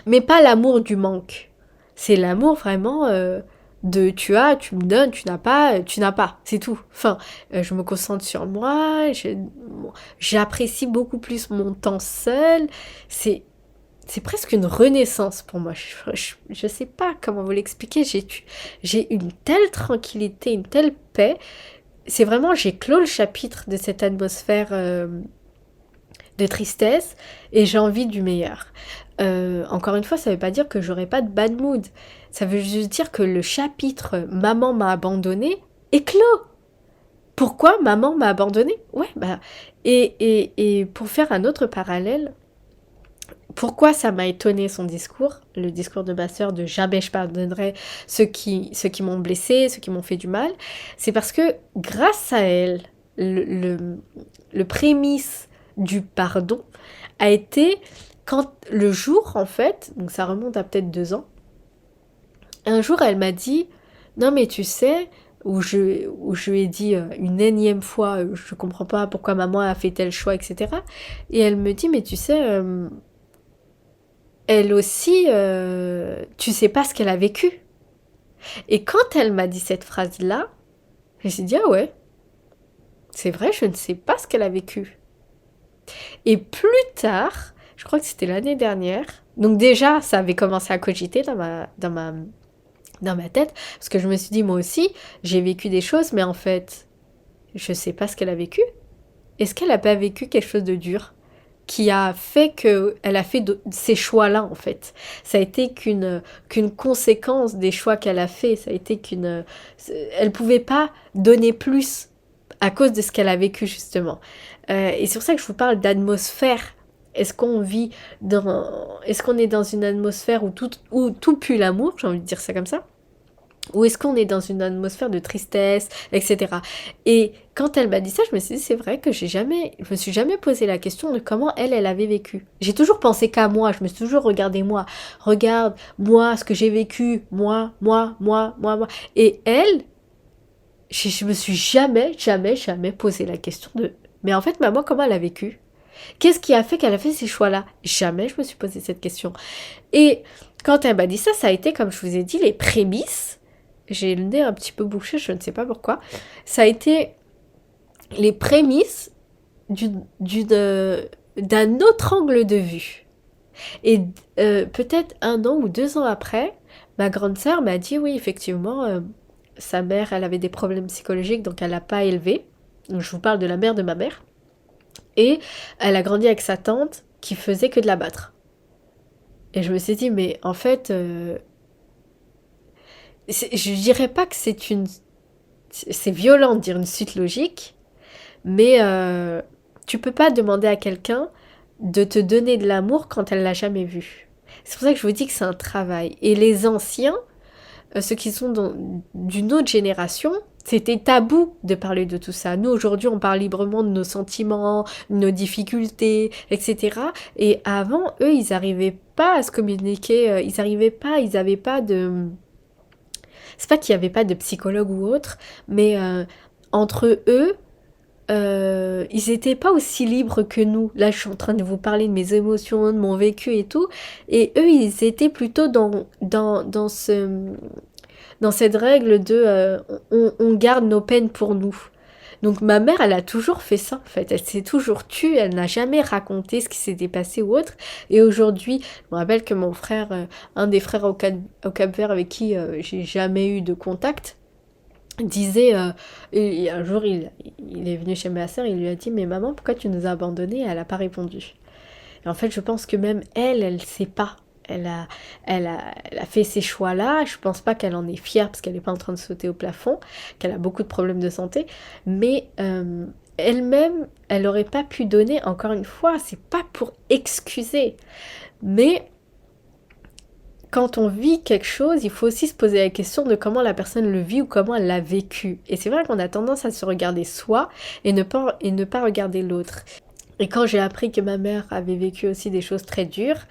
Mais pas l'amour du manque. C'est l'amour vraiment de tu as, tu me donnes, tu n'as pas, tu n'as pas. C'est tout. Enfin, je me concentre sur moi, j'apprécie beaucoup plus mon temps seul. C'est presque une renaissance pour moi. Je sais pas comment vous l'expliquer. J'ai une telle tranquillité, une telle paix. C'est vraiment, j'ai clos le chapitre de cette atmosphère de tristesse et j'ai envie du meilleur. Encore une fois, ça veut pas dire que j'aurai pas de bad mood. Ça veut juste dire que le chapitre Maman m'a abandonné est clos. Pourquoi maman m'a abandonnée? Ouais, bah, et pour faire un autre parallèle, pourquoi ça m'a étonné son discours, le discours de ma sœur de jamais je pardonnerai ceux qui m'ont blessé, ceux qui m'ont fait du mal, c'est parce que grâce à elle, le prémisse du pardon a été quand le jour en fait, donc ça remonte à peut-être 2 ans, un jour elle m'a dit non mais tu sais, où je lui ai dit une énième fois je comprends pas pourquoi maman a fait tel choix, etc. Et elle me dit mais tu sais elle aussi, tu sais pas ce qu'elle a vécu. Et quand elle m'a dit cette phrase-là, je me suis dit, ah ouais, c'est vrai, je ne sais pas ce qu'elle a vécu. Et plus tard, je crois que c'était l'année dernière, donc déjà, ça avait commencé à cogiter dans ma tête, parce que je me suis dit, moi aussi, j'ai vécu des choses, mais en fait, je sais pas ce qu'elle a vécu. Est-ce qu'elle a pas vécu quelque chose de dur qui a fait qu'elle a fait ces choix-là, en fait. Ça a été qu'une conséquence des choix qu'elle a fait. Ça a été elle pouvait pas donner plus à cause de ce qu'elle a vécu, justement. Et c'est pour ça que je vous parle d'atmosphère. Est-ce qu'on est dans une atmosphère où tout pue l'amour, j'ai envie de dire ça comme ça, ou est-ce qu'on est dans une atmosphère de tristesse, etc. Et quand elle m'a dit ça, je me suis dit, c'est vrai que je me suis jamais posé la question de comment elle avait vécu. J'ai toujours pensé qu'à moi, je me suis toujours regardé moi. Regarde, moi, ce que j'ai vécu, moi. Et elle, je me suis jamais posé la question de, mais en fait, maman, comment elle a vécu? Qu'est-ce qui a fait qu'elle a fait ces choix-là? Jamais je me suis posé cette question. Et quand elle m'a dit ça, ça a été, comme je vous ai dit, les prémices. J'ai le nez un petit peu bouché, je ne sais pas pourquoi. Ça a été les prémices d'un autre angle de vue. Et peut-être 1 an ou 2 ans après, ma grande sœur m'a dit, oui, effectivement, sa mère, elle avait des problèmes psychologiques, donc elle l'a pas élevée. Donc, je vous parle de la mère de ma mère. Et elle a grandi avec sa tante qui faisait que de la battre. Et je me suis dit, mais en fait, je dirais pas que c'est violent de dire une suite logique, mais tu peux pas demander à quelqu'un de te donner de l'amour quand elle l'a jamais vu. C'est pour ça que je vous dis que c'est un travail. Et les anciens, ceux qui sont d'une autre génération, c'était tabou de parler de tout ça. Nous, aujourd'hui, on parle librement de nos sentiments, de nos difficultés, etc. Et avant, eux, ils n'arrivaient pas à se communiquer, ils n'avaient pas de... C'est pas qu'il n'y avait pas de psychologue ou autre, mais entre eux, ils n'étaient pas aussi libres que nous. Là, je suis en train de vous parler de mes émotions, de mon vécu et tout. Et eux, ils étaient plutôt dans cette règle de on garde nos peines pour nous. Donc ma mère, elle a toujours fait ça en fait. Elle s'est toujours tue, elle n'a jamais raconté ce qui s'était passé ou autre. Et aujourd'hui, je me rappelle que mon frère, un des frères au Cap-Vert avec qui j'ai jamais eu de contact, disait, et un jour il est venu chez ma sœur, il lui a dit mais maman pourquoi tu nous as abandonnés? Elle n'a pas répondu. Et en fait je pense que même elle sait pas. Elle a fait ces choix-là. Je pense pas qu'elle en est fière parce qu'elle n'est pas en train de sauter au plafond, qu'elle a beaucoup de problèmes de santé. Mais elle-même, elle n'aurait pas pu donner, encore une fois, c'est pas pour excuser. Mais quand on vit quelque chose, il faut aussi se poser la question de comment la personne le vit ou comment elle l'a vécu. Et c'est vrai qu'on a tendance à se regarder soi et ne pas regarder l'autre. Et quand j'ai appris que ma mère avait vécu aussi des choses très dures,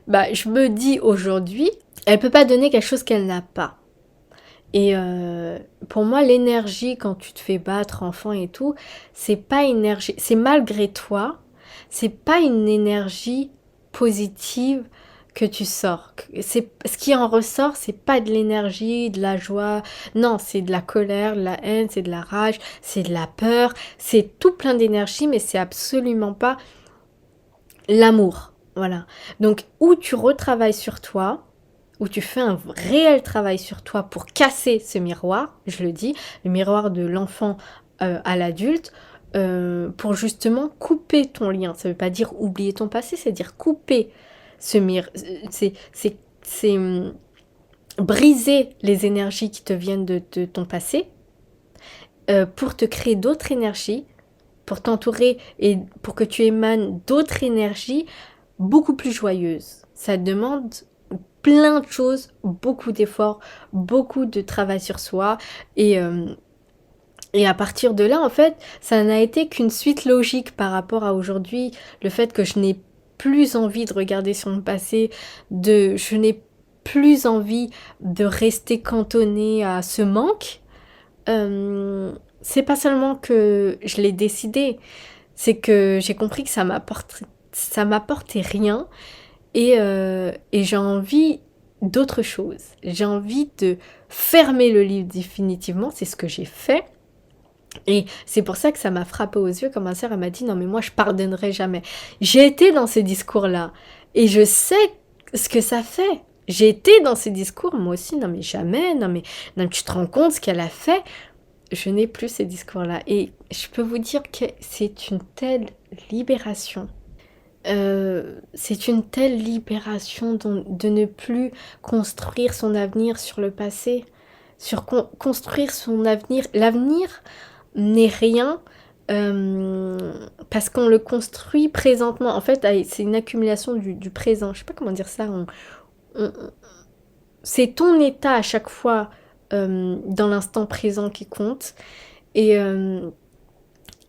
bah, je me dis aujourd'hui, elle peut pas donner quelque chose qu'elle n'a pas. Et pour moi, l'énergie quand tu te fais battre, enfant et tout, c'est pas énergie, c'est malgré toi, c'est pas une énergie positive que tu sors. Ce qui en ressort, c'est pas de l'énergie, de la joie, non, c'est de la colère, de la haine, c'est de la rage, c'est de la peur, c'est tout plein d'énergie, mais c'est absolument pas l'amour. Voilà. Donc, où tu retravailles sur toi, où tu fais un réel travail sur toi pour casser ce miroir, je le dis, le miroir de l'enfant à l'adulte, pour justement couper ton lien. Ça ne veut pas dire oublier ton passé, c'est dire couper ce miroir. C'est briser les énergies qui te viennent de ton passé pour te créer d'autres énergies, pour t'entourer et pour que tu émanes d'autres énergies beaucoup plus joyeuses. Ça demande plein de choses, beaucoup d'efforts, beaucoup de travail sur soi et à partir de là, en fait, ça n'a été qu'une suite logique par rapport à aujourd'hui, le fait que je n'ai plus envie de regarder sur mon passé, je n'ai plus envie de rester cantonnée à ce manque. C'est pas seulement que je l'ai décidé, c'est que j'ai compris que ça m'apportait rien et j'ai envie d'autre chose. J'ai envie de fermer le livre définitivement, c'est ce que j'ai fait. Et c'est pour ça que ça m'a frappé aux yeux quand ma sœur elle m'a dit non mais moi je pardonnerai jamais. J'ai été dans ces discours-là et je sais ce que ça fait. J'ai été dans ces discours moi aussi, non mais jamais, non mais tu te rends compte ce qu'elle a fait. Je n'ai plus ces discours-là et je peux vous dire que c'est une telle libération. C'est une telle libération de ne plus construire son avenir sur le passé, sur construire son avenir. L'avenir n'est rien parce qu'on le construit présentement. En fait, c'est une accumulation du présent. Je sais pas comment dire ça. On- c'est ton état à chaque fois dans l'instant présent qui compte. Et, euh,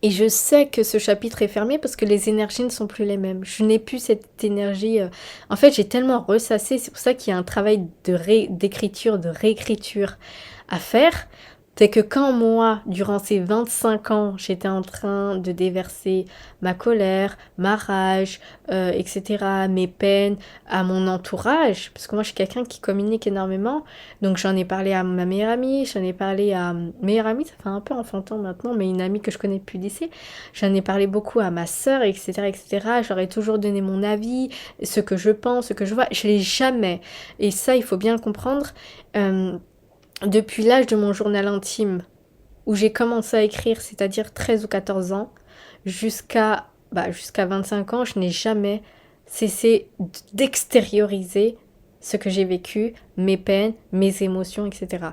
et je sais que ce chapitre est fermé parce que les énergies ne sont plus les mêmes. Je n'ai plus cette énergie. En fait, j'ai tellement ressassé. C'est pour ça qu'il y a un travail d'écriture, de réécriture à faire. C'est que quand moi, durant ces 25 ans, j'étais en train de déverser ma colère, ma rage, etc., mes peines à mon entourage, parce que moi je suis quelqu'un qui communique énormément, donc j'en ai parlé à ma meilleure amie, j'en ai parlé à meilleure amie, ça fait un peu enfantin maintenant, mais une amie que je connais depuis le lycée, j'en ai parlé beaucoup à ma sœur, etc., etc., j'aurais toujours donné mon avis, ce que je pense, ce que je vois, je l'ai jamais, et ça il faut bien le comprendre, depuis l'âge de mon journal intime, où j'ai commencé à écrire, c'est-à-dire 13 ou 14 ans, jusqu'à 25 ans, je n'ai jamais cessé d'extérioriser ce que j'ai vécu, mes peines, mes émotions, etc.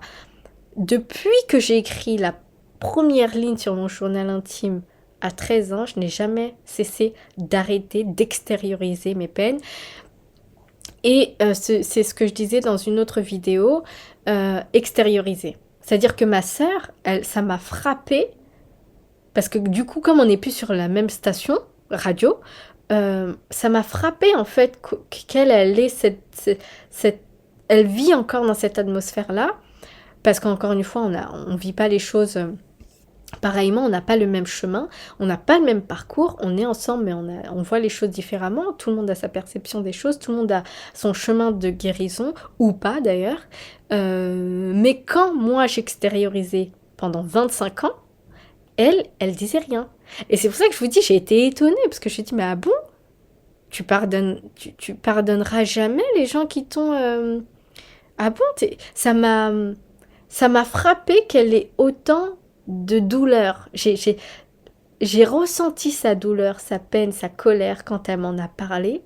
Depuis que j'ai écrit la première ligne sur mon journal intime à 13 ans, je n'ai jamais cessé d'arrêter d'extérioriser mes peines. Et c'est ce que je disais dans une autre vidéo, extérioriser. C'est-à-dire que ma sœur, ça m'a frappée, parce que du coup, comme on n'est plus sur la même station radio, ça m'a frappée en fait qu'elle elle ait elle vit encore dans cette atmosphère-là, parce qu'encore une fois, on vit pas les choses pareillement, on n'a pas le même chemin, on n'a pas le même parcours, on est ensemble mais on voit les choses différemment, tout le monde a sa perception des choses, tout le monde a son chemin de guérison, ou pas d'ailleurs. Mais quand moi j'extériorisais pendant 25 ans, elle disait rien. Et c'est pour ça que je vous dis, j'ai été étonnée, parce que je me suis dit, mais ah bon, tu pardonneras jamais les gens qui t'ont... Ah bon, ça m'a frappé qu'elle ait autant de douleur. J'ai ressenti sa douleur, sa peine, sa colère quand elle m'en a parlé,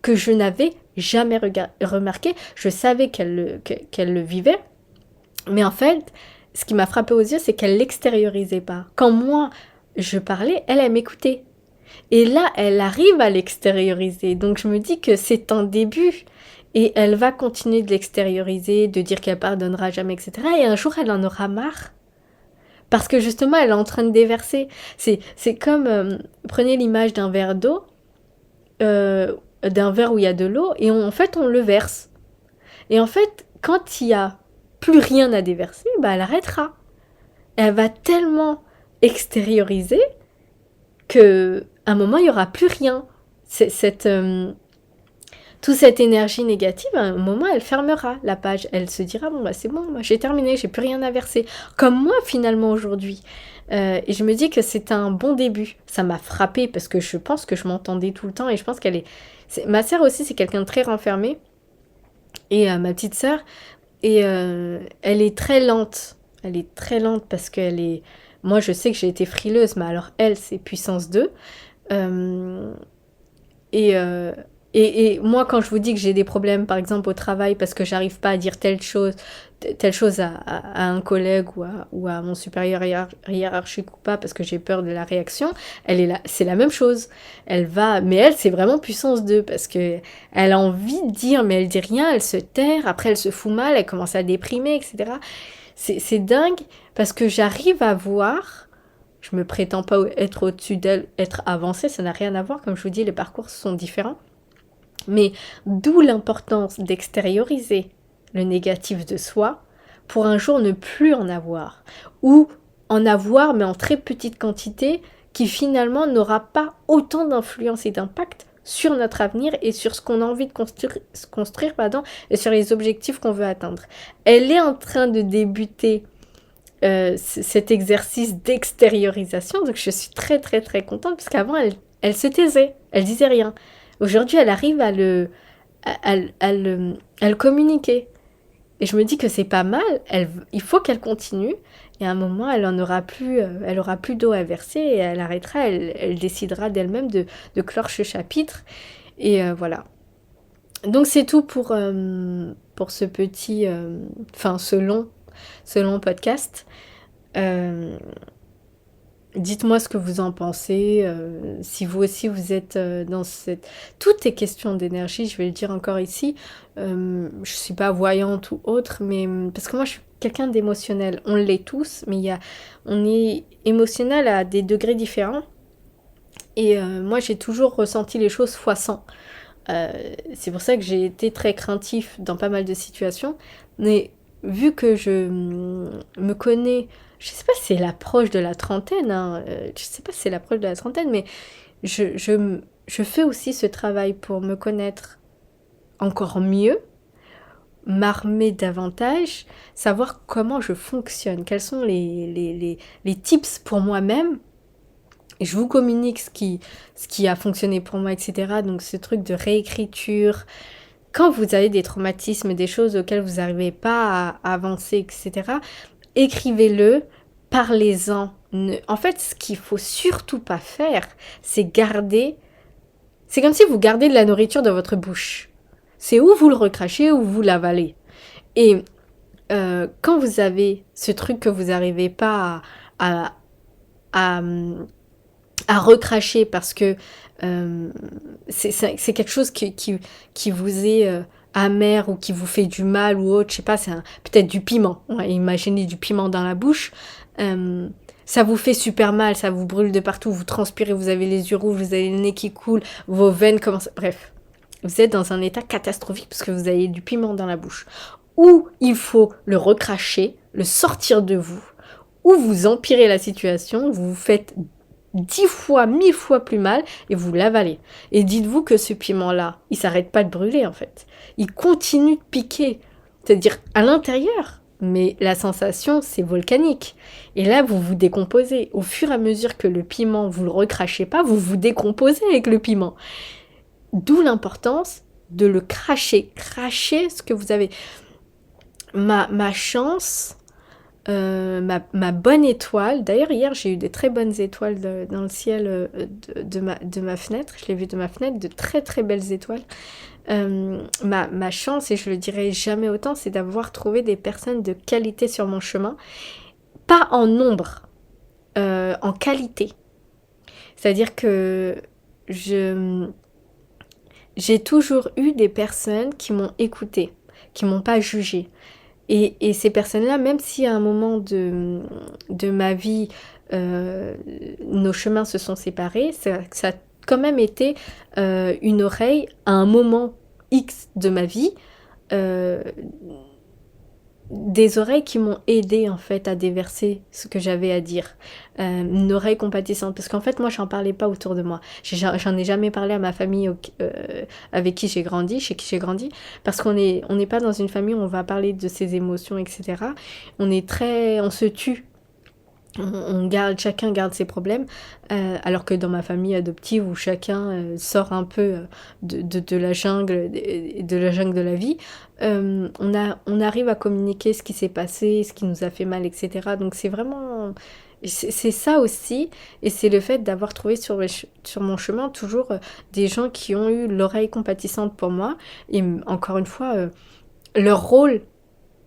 que je n'avais jamais remarqué. Je savais qu'elle le vivait, mais en fait, ce qui m'a frappé aux yeux, c'est qu'elle l'extériorisait pas. Quand moi, je parlais, elle m'écoutait. Et là, elle arrive à l'extérioriser. Donc je me dis que c'est un début. Et elle va continuer de l'extérioriser, de dire qu'elle pardonnera jamais, etc. Et un jour, elle en aura marre. Parce que justement, elle est en train de déverser. C'est comme, prenez l'image d'un verre d'eau, d'un verre où il y a de l'eau, et en fait, on le verse. Et en fait, quand il y a plus rien à déverser, bah, elle arrêtera. Elle va tellement extérioriser que à un moment, il n'y aura plus rien. Toute cette énergie négative, à un moment, elle fermera la page. Elle se dira, bon, bah, c'est bon, moi, j'ai terminé, j'ai plus rien à verser. Comme moi, finalement, aujourd'hui. Et je me dis que c'est un bon début. Ça m'a frappée parce que je pense que je m'entendais tout le temps et je pense qu'elle est... Ma sœur aussi, c'est quelqu'un de très renfermé. Et ma petite sœur, et elle est très lente. Elle est très lente parce qu'elle est... Moi, je sais que j'ai été frileuse, mais alors elle, c'est puissance 2. Euh, et Et moi, quand je vous dis que j'ai des problèmes, par exemple au travail, parce que j'arrive pas à dire telle chose à un collègue ou à mon supérieur hiérarchique ou pas, parce que j'ai peur de la réaction, elle est là, c'est la même chose. Elle va, mais elle, c'est vraiment puissance 2, parce que elle a envie de dire, mais elle dit rien, elle se terre, après elle se fout mal, elle commence à déprimer, etc. C'est dingue, parce que j'arrive à voir, je me prétends pas être au-dessus d'elle, être avancée, ça n'a rien à voir, comme je vous dis, les parcours sont différents. Mais d'où l'importance d'extérioriser le négatif de soi pour un jour ne plus en avoir. Ou en avoir mais en très petite quantité qui finalement n'aura pas autant d'influence et d'impact sur notre avenir et sur ce qu'on a envie de construire et sur les objectifs qu'on veut atteindre. Elle est en train de débuter cet exercice d'extériorisation, donc je suis très très très contente parce qu'avant elle se taisait, elle disait rien. Aujourd'hui, elle arrive à le communiquer. Et je me dis que c'est pas mal. Il faut qu'elle continue. Et à un moment, elle aura plus d'eau à verser et elle arrêtera. Elle décidera d'elle-même de clore ce chapitre. Et voilà. Donc c'est tout pour ce petit, ce long podcast. Dites-moi ce que vous en pensez, si vous aussi vous êtes dans cette... Tout est question d'énergie, je vais le dire encore ici. Je suis pas voyante ou autre, mais parce que moi je suis quelqu'un d'émotionnel. On l'est tous, mais on est émotionnel à des degrés différents. Et moi j'ai toujours ressenti les choses fois 100. C'est pour ça que j'ai été très craintif dans pas mal de situations. Mais vu que je me connais, je sais pas si c'est l'approche de la trentaine, hein, je sais pas si c'est l'approche de la trentaine, mais je fais aussi ce travail pour me connaître encore mieux, m'armer davantage, savoir comment je fonctionne, quels sont les tips pour moi-même. Et je vous communique ce qui a fonctionné pour moi, etc. Donc ce truc de réécriture, quand vous avez des traumatismes, des choses auxquelles vous n'arrivez pas à avancer, etc., écrivez-le, parlez-en. En fait, ce qu'il faut surtout pas faire, c'est garder... C'est comme si vous gardez de la nourriture dans votre bouche. C'est où vous le recrachez ou vous l'avalez. Et quand vous avez ce truc que vous n'arrivez pas à, à recracher parce que c'est quelque chose qui vous est amer ou qui vous fait du mal ou autre, je sais pas, c'est peut-être du piment. Ouais, imaginez du piment dans la bouche. Ça vous fait super mal, ça vous brûle de partout, vous transpirez, vous avez les yeux rouges, vous avez le nez qui coule, vos veines commencent... Bref, vous êtes dans un état catastrophique parce que vous avez du piment dans la bouche. Ou il faut le recracher, le sortir de vous, ou vous empirez la situation, vous vous faites 10 fois, 1000 fois plus mal et vous l'avalez. Et dites-vous que ce piment-là, il s'arrête pas de brûler en fait. Il continue de piquer, c'est-à-dire à l'intérieur. Mais la sensation, c'est volcanique. Et là, vous vous décomposez. Au fur et à mesure que le piment, vous le recrachez pas, vous vous décomposez avec le piment. D'où l'importance de le cracher. Cracher ce que vous avez. Ma chance... ma bonne étoile, d'ailleurs hier j'ai eu des très bonnes étoiles dans le ciel de ma fenêtre, je l'ai vu de ma fenêtre, de très très belles étoiles. Ma chance, et je le dirai jamais autant, c'est d'avoir trouvé des personnes de qualité sur mon chemin, pas en nombre, en qualité. C'est-à-dire que j'ai toujours eu des personnes qui m'ont écoutée, qui m'ont pas jugée. Et ces personnes-là, même si à un moment de ma vie, nos chemins se sont séparés, ça a quand même été une oreille à un moment X de ma vie, euh, des oreilles qui m'ont aidé en fait à déverser ce que j'avais à dire, une oreille compatissante, parce qu'en fait moi j'en parlais pas autour de moi, j'en ai jamais parlé à ma famille avec qui j'ai grandi, chez qui j'ai grandi, parce on n'est pas dans une famille où on va parler de ses émotions, etc. On se tue chacun garde ses problèmes, alors que dans ma famille adoptive où chacun sort un peu de la jungle, de la jungle de la vie, on arrive à communiquer ce qui s'est passé, ce qui nous a fait mal, etc. Donc c'est vraiment... C'est ça aussi, et c'est le fait d'avoir trouvé sur mon chemin toujours des gens qui ont eu l'oreille compatissante pour moi, et encore une fois, leur rôle,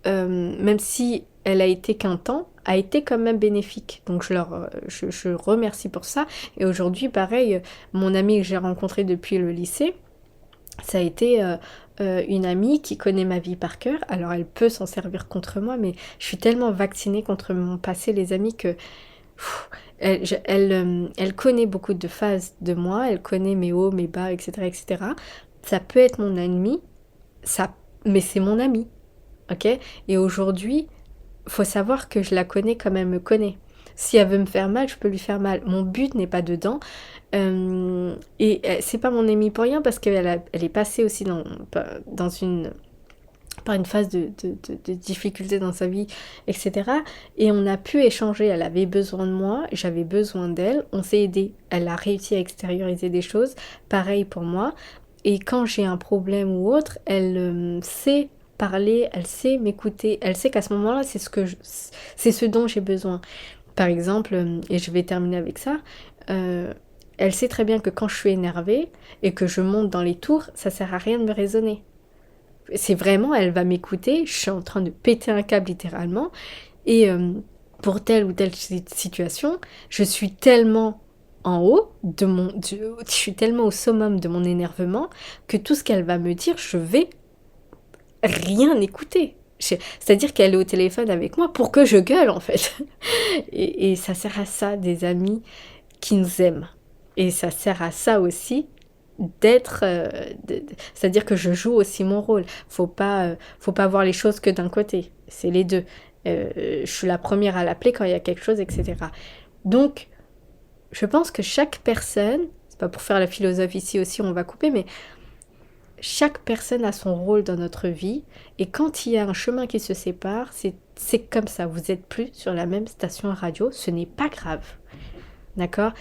même si elle a été qu'un temps, a été quand même bénéfique. Donc je remercie pour ça. Et aujourd'hui, pareil, mon amie que j'ai rencontrée depuis le lycée, ça a été une amie qui connaît ma vie par cœur. Alors elle peut s'en servir contre moi, mais je suis tellement vaccinée contre mon passé, les amis, que elle connaît beaucoup de phases de moi, elle connaît mes hauts, mes bas, etc., etc. Ça peut être mon ennemi, mais c'est mon ami. Ok. Et aujourd'hui, faut savoir que je la connais comme elle me connaît. Si elle veut me faire mal, je peux lui faire mal. Mon but n'est pas dedans. C'est pas mon amie pour rien parce qu'elle est passée aussi par une phase de difficulté dans sa vie, etc. Et on a pu échanger. Elle avait besoin de moi, j'avais besoin d'elle. On s'est aidé. Elle a réussi à extérioriser des choses. Pareil pour moi. Et quand j'ai un problème ou autre, elle sait parler, elle sait m'écouter, elle sait qu'à ce moment-là, c'est ce dont j'ai besoin. Par exemple, et je vais terminer avec ça, elle sait très bien que quand je suis énervée et que je monte dans les tours, ça sert à rien de me raisonner. C'est vraiment, elle va m'écouter, je suis en train de péter un câble littéralement, et pour telle ou telle situation, je suis tellement en haut je suis tellement au summum de mon énervement que tout ce qu'elle va me dire, je vais rien écouter. C'est-à-dire qu'elle est au téléphone avec moi pour que je gueule, en fait. Et ça sert à ça, des amis qui nous aiment. Et ça sert à ça aussi d'être... c'est-à-dire que je joue aussi mon rôle. Faut pas voir les choses que d'un côté. C'est les deux. Je suis la première à l'appeler quand il y a quelque chose, etc. Donc, je pense que chaque personne, c'est pas pour faire la philosophe ici aussi, on va couper, mais chaque personne a son rôle dans notre vie, et quand il y a un chemin qui se sépare, c'est comme ça, vous n'êtes plus sur la même station radio, ce n'est pas grave, d'accord?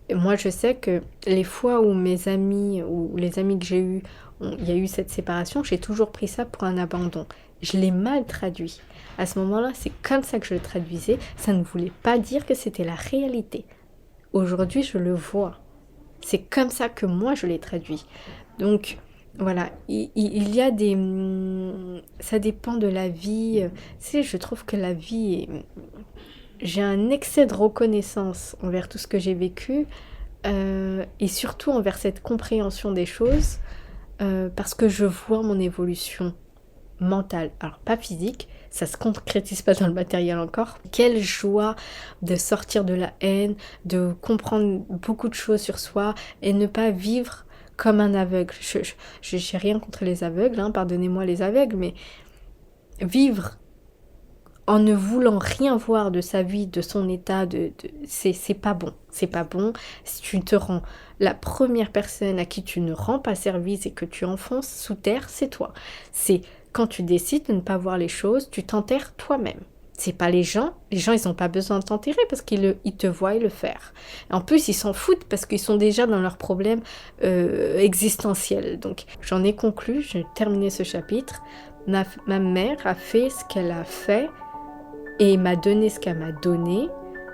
Et moi je sais que les fois où mes amis, ou les amis que j'ai eus, il y a eu cette séparation, j'ai toujours pris ça pour un abandon. Je l'ai mal traduit. À ce moment-là, c'est comme ça que je le traduisais, ça ne voulait pas dire que c'était la réalité. Aujourd'hui, je le vois. C'est comme ça que moi je l'ai traduit. Donc, voilà, il y a des... Ça dépend de la vie. Tu sais, je trouve que la vie... J'ai un excès de reconnaissance envers tout ce que j'ai vécu, et surtout envers cette compréhension des choses, parce que je vois mon évolution mentale, alors pas physique, ça se concrétise pas dans le matériel encore. Quelle joie de sortir de la haine, de comprendre beaucoup de choses sur soi et ne pas vivre comme un aveugle. Je n'ai rien contre les aveugles, hein, pardonnez-moi les aveugles, mais vivre en ne voulant rien voir de sa vie, de son état, c'est pas bon. C'est pas bon. Si tu te rends... La première personne à qui tu ne rends pas service et que tu enfonces sous terre, c'est toi. C'est quand tu décides de ne pas voir les choses, tu t'enterres toi-même. C'est pas les gens. Les gens, ils n'ont pas besoin de t'enterrer parce qu'ils te voient le faire. En plus, ils s'en foutent parce qu'ils sont déjà dans leurs problèmes existentiels. Donc, j'en ai conclu, j'ai terminé ce chapitre. Ma mère a fait ce qu'elle a fait et m'a donné ce qu'elle m'a donné,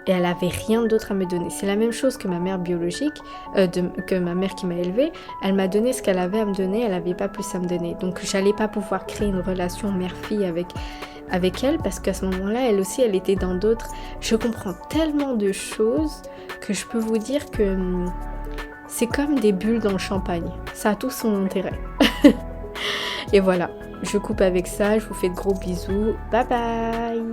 et elle avait rien d'autre à me donner. C'est la même chose que ma mère biologique, que ma mère qui m'a élevée. Elle m'a donné ce qu'elle avait à me donner, elle n'avait pas plus à me donner. Donc j'allais pas pouvoir créer une relation mère-fille avec elle, parce qu'à ce moment-là, elle aussi, elle était dans d'autres... Je comprends tellement de choses que je peux vous dire que c'est comme des bulles dans le champagne. Ça a tout son intérêt. Et voilà, je coupe avec ça, je vous fais de gros bisous. Bye bye!